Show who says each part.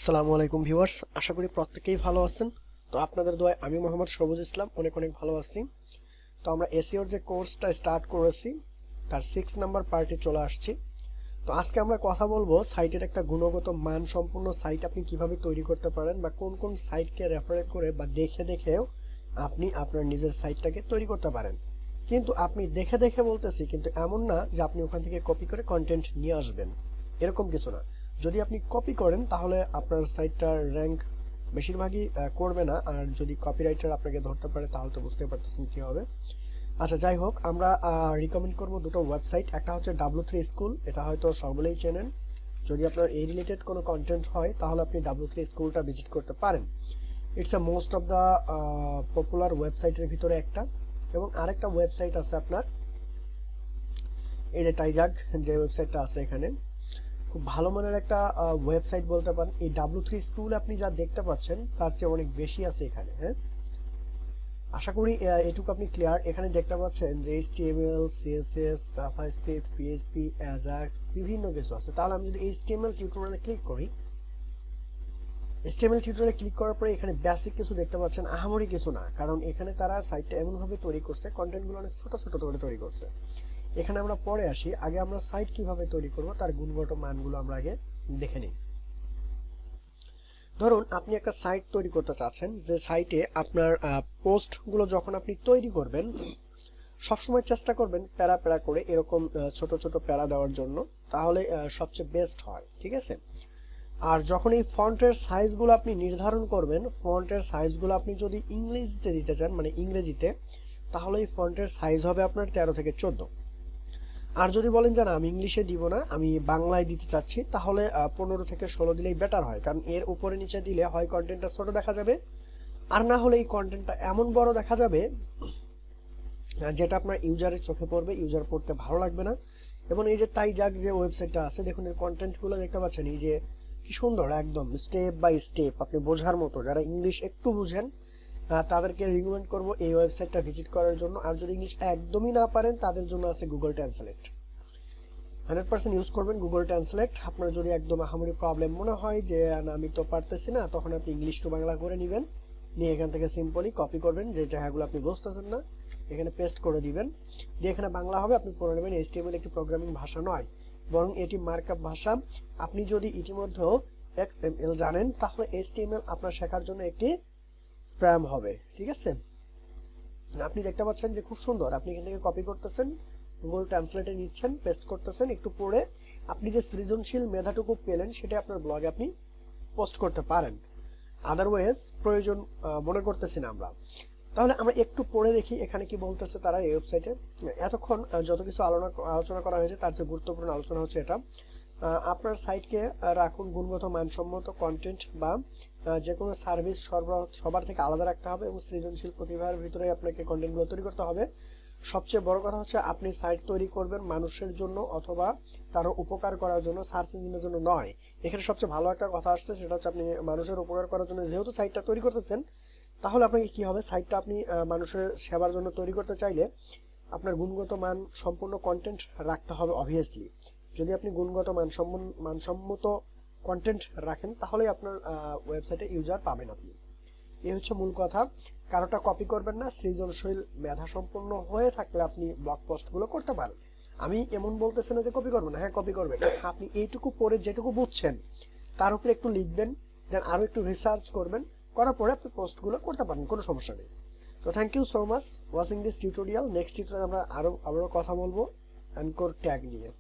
Speaker 1: আসসালামু আলাইকুম ভিউয়ার্স, আশা করি প্রত্যেকেই ভালো আছেন। তো আপনাদের দোয়ায় আমি মোহাম্মদ সবুজ ইসলাম অনেক ভালো আছি। তো আমরা এসইওর যে কোর্সটা স্টার্ট করেছি তার 6 নাম্বার পার্টে চলে আসছি। তো আজকে আমরা কথা বলবো সাইটের একটা গুণগত মান সম্পূর্ণ সাইট আপনি কিভাবে তৈরি করতে পারেন বা কোন কোন সাইটকে রেফার করে বা দেখেও আপনি আপনার নিজের সাইটটাকে তৈরি করতে পারেন। কিন্তু আপনি দেখে বলতেছি, কিন্তু এমন না যে আপনি ওখান থেকে কপি করে কন্টেন্ট নিয়ে আসবেন, এরকম কিছু না। যদি আপনি কপি করেন তাহলে আপনার সাইটটার র্যাঙ্ক বেশিরভাগই করবে না, আর যদি কপিরাইটার আপনাকে ধরতে পারে তাহলে তো বুঝতে পারতেছেন কি হবে। আচ্ছা, যাই হোক, আমরা রিকমেন্ড করব দুটো ওয়েবসাইট। একটা হচ্ছে W3 স্কুল, এটা হয়তো সকলেই চেনেন। যদি আপনার এই রিলেটেড কোনো কন্টেন্ট হয় তাহলে আপনি W3 স্কুলটা ভিজিট করতে পারেন। It's a most of the popular ওয়েবসাইটের ভিতরে একটা। এবং আরেকটা ওয়েবসাইট আছে আপনার, এই যে টাইজাগ, যে ওয়েবসাইটটা আছে এখানে, খুব ভালো মানের একটা ওয়েবসাইট বলতে পারেন। এই W3 স্কুল আপনি যা দেখতে পাচ্ছেন তার চেয়ে অনেক বেশি আছে এখানে। হ্যাঁ, আশা করি এটুকু আপনি ক্লিয়ার। এখানে দেখতে পাচ্ছেন যে HTML, CSS, JavaScript, PHP, Ajax বিভিন্ন কিছু আছে। তাহলে আমি যদি HTML টিউটোরিয়ালে ক্লিক করি, HTML টিউটোরিয়ালে ক্লিক করার পরে এখানে বেসিক কিছু দেখতে পাচ্ছেন, আহামরি কিছু না, কারণ এখানে তারা সাইটটা এমনভাবে তৈরি করছে, কন্টেন্টগুলো অনেক ছোট ছোট করে তৈরি করছে। এখানে আমরা পরে আসি, আগে আমরা সাইট কিভাবে তৈরি করব তার গুণগত মানগুলো আমরা আগে দেখে নিই। ধরুন আপনি একটা সাইট তৈরি করতে চাচ্ছেন, যে সাইটে আপনার পোস্টগুলো যখন আপনি তৈরি করবেন সবসময় চেষ্টা করবেন প্যারা প্যারা করে এরকম ছোট ছোট প্যারা দেওয়ার জন্য, তাহলে সবচেয়ে বেস্ট হয়, ঠিক আছে। আর যখন এই ফন্টের সাইজগুলো আপনি নির্ধারণ করবেন, ফন্টের সাইজগুলো আপনি যদি ইংরেজিতে দিতে চান, মানে ইংরেজিতে, তাহলে এই ফন্টের সাইজ হবে আপনার 13 থেকে 14। আর যদি বলেন যে না আমি ইংলিশে দিব না, আমি বাংলায় দিতে চাচ্ছি, তাহলে 15 থেকে 16 দিলেই বেটার হয়। কারণ এর উপরে নিচে দিলে হয় কন্টেন্টটা ছোট দেখা যাবে, আর না হলে এই কন্টেন্টটা এমন বড় দেখা যাবে যেটা আপনার ইউজারের চোখে পড়বে, ইউজার পড়তে ভালো লাগবে না। এবং এই যে টাইজাগ যে ওয়েবসাইটটা আছে, দেখুন এর কন্টেন্টগুলো দেখতে পাচ্ছেন, এই যে কি সুন্দর, একদম স্টেপ বাই স্টেপ আপনি বোঝার মতো। যারা ইংলিশ একটু বুঝেন তাদেরকে রিকমেন্ড করব এই ওয়েবসাইটটা ভিজিট করার জন্য। আর যদি ইংলিশ একদমই না পারেন তাদের জন্য আছে গুগল ট্রান্সলেট। 100% ইউজ করবেন গুগল ট্রান্সলেট। আপনার যদি একদম আহামরি প্রবলেম মনে হয় যে না আমি তো পারতেছি না, তখন আপনি ইংলিশ টু বাংলা করে নেবেন, নিয়ে এখান থেকে সিম্পলি কপি করবেন যে জায়গাগুলো আপনি বুঝতেছেন না, এখানে পেস্ট করে দিবেন, দিয়ে এখানে বাংলা হবে। আপনি পড়ে নেবেন HTML একটি প্রোগ্রামিং ভাষা নয়, বরং এটি মার্কআপ ভাষা। আপনি যদি ইতিমধ্যেও XML জানেন তাহলে HTML আপনার শেখার জন্য একটি স্প্যাম হবে, ঠিক আছে। আপনি দেখতে পাচ্ছেন যে খুব সুন্দর, আপনি এখান থেকে কপি করতেছেন, গুগল ট্রান্সলেটে নিচ্ছেন, পেস্ট করতেছেন, একটু পড়ে আপনি যে সৃজনশীল মেধাটুকু পেলেন সেটা আপনার ব্লগে আপনি পোস্ট করতে পারেন। আদারওয়াইজ প্রয়োজন মনে করতেছি না আমরা। তাহলে আমরা একটু পড়ে দেখি এখানে কি বলতেছে তারা এই ওয়েবসাইটে। এতক্ষণ যত কিছু আলোচনা করা হয়েছে তার চেয়ে গুরুত্বপূর্ণ আলোচনা হচ্ছে এটা। আপনার সাইটকে রাখুন গুণগত মানসম্মত কন্টেন্ট বা যে কোনো সার্ভিস সরবরাহ সবার থেকে আলাদা রাখতে হবে, এবং সৃজনশীল প্রতিভার ভিতরে আপনাকে কন্টেন্টগুলো তৈরি করতে হবে। সবচেয়ে বড় কথা হচ্ছে আপনি সাইট তৈরি করবেন মানুষের জন্য অথবা তার উপকার করার জন্য, সার্চ ইঞ্জিনের জন্য নয়। এখানে সবচেয়ে ভালো একটা কথা আসছে, সেটা হচ্ছে আপনি মানুষের উপকার করার জন্য যেহেতু সাইটটা তৈরি করতেছেন, তাহলে আপনাকে কি হবে, সাইটটা আপনি মানুষের সেবার জন্য তৈরি করতে চাইলে আপনার গুণগত মান সম্পূর্ণ কন্টেন্ট রাখতে হবে অবভিয়াসলি। যদি আপনি গুণগত মানসম্মত কন্টেন্ট রাখেন তাহলে আপনার ওয়েবসাইটে ইউজার পাবেন আপনি। এই হচ্ছে মূল কথা। কারোটা কপি করবেন না, সৃজনশীল মেধা সম্পন্ন হয়ে থাকলে আপনি ব্লগ পোস্টগুলো করতে পারেন। আমি এমন বলতেছি না যে কপি করবেন না, হ্যাঁ কপি করবেন। আপনি এইটুকু পড়ে যেটুকু বুঝছেন তার উপরে একটু লিখবেন, দেন আরও একটু রিসার্চ করবেন, করার পরে আপনি পোস্টগুলো করতে পারেন, কোনো সমস্যা নেই। তো thank you so much watching this tutorial. Next tutorial আমরা আবারও কথা বলবো অ্যানকর ট্যাগ নিয়ে।